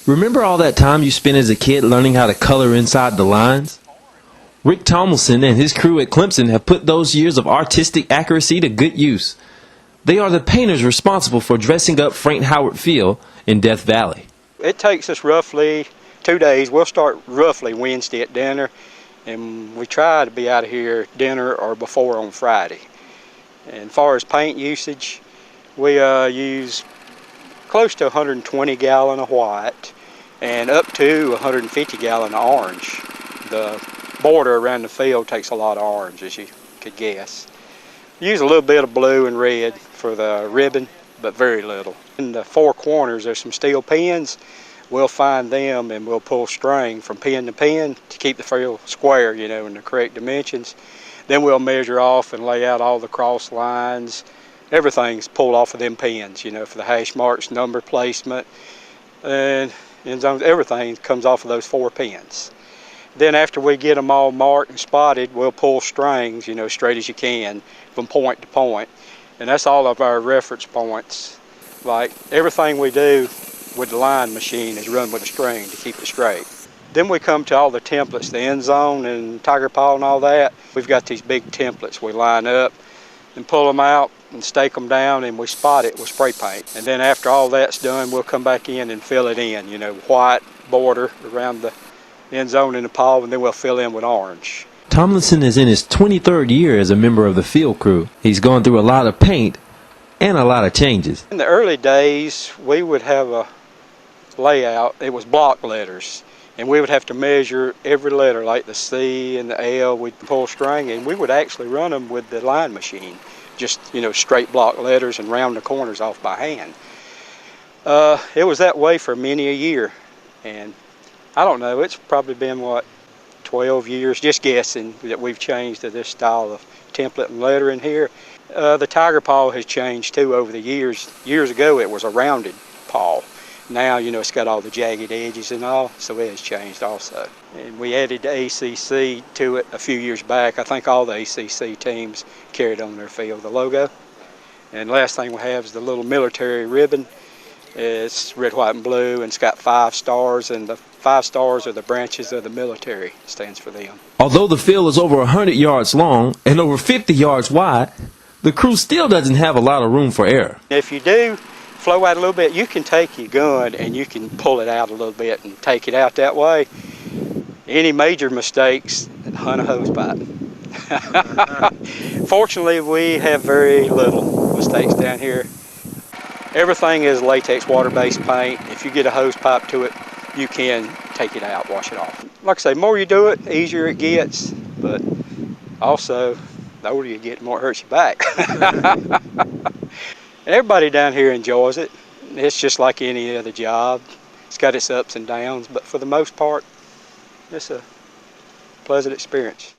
Remember all that time you spent as a kid learning how to color inside the lines? Rick Tomlinson and his crew at Clemson have put those years of artistic accuracy to good use. They are the painters responsible for dressing up Frank Howard Field in Death Valley. It takes us roughly 2 days. We'll start roughly Wednesday at dinner, and we try to be out of here dinner or before on Friday. And as far as paint usage, we use close to 120 gallon of white and up to 150 gallon of orange. The border around the field takes a lot of orange, as you could guess. Use a little bit of blue and red for the ribbon, but very little. In the four corners there's some steel pins. We'll find them and we'll pull string from pin to pin to keep the field square, in the correct dimensions. Then we'll measure off and lay out all the cross lines. Everything's pulled off of them pins, for the hash marks, number placement, and end zones, everything comes off of those 4 pins. Then after we get them all marked and spotted, we'll pull strings, straight as you can from point to point. And that's all of our reference points. Like everything we do with the line machine is run with a string to keep it straight. Then we come to all the templates, the end zone and tiger paw and all that. We've got these big templates we line up and pull them out and stake them down, and we spot it with spray paint. And then after all that's done, we'll come back in and fill it in, white border around the end zone and the paw, and then we'll fill in with orange. Tomlinson is in his 23rd year as a member of the field crew. He's gone through a lot of paint and a lot of changes. In the early days, we would have a layout. It was block letters, and we would have to measure every letter, like the C and the L. We'd pull string, and we would actually run them with the line machine, just straight block letters and round the corners off by hand. It was that way for many a year, and I don't know, it's probably been 12 years, just guessing, that we've changed to this style of template and lettering here. The tiger paw has changed too over the years. Years ago it was a rounded paw. Now, it's got all the jagged edges and all, so it has changed also. And we added the ACC to it a few years back. I think all the ACC teams carried on their field the logo. And last thing we have is the little military ribbon. It's red, white, and blue, and it's got 5 stars, and the 5 stars are the branches of the military. It stands for them. Although the field is over 100 yards long and over 50 yards wide, the crew still doesn't have a lot of room for error. If you do flow out a little bit, you can take your gun and you can pull it out a little bit and take it out that way. Any major mistakes, hunt a hose pipe. Fortunately, we have very little mistakes down here. Everything is latex water-based paint. If you get a hose pipe to it, you can take it out, wash it off. Like I say, the more you do it, the easier it gets, but also the older you get, the more it hurts your back. Everybody down here enjoys it. It's just like any other job. It's got its ups and downs, but for the most part, it's a pleasant experience.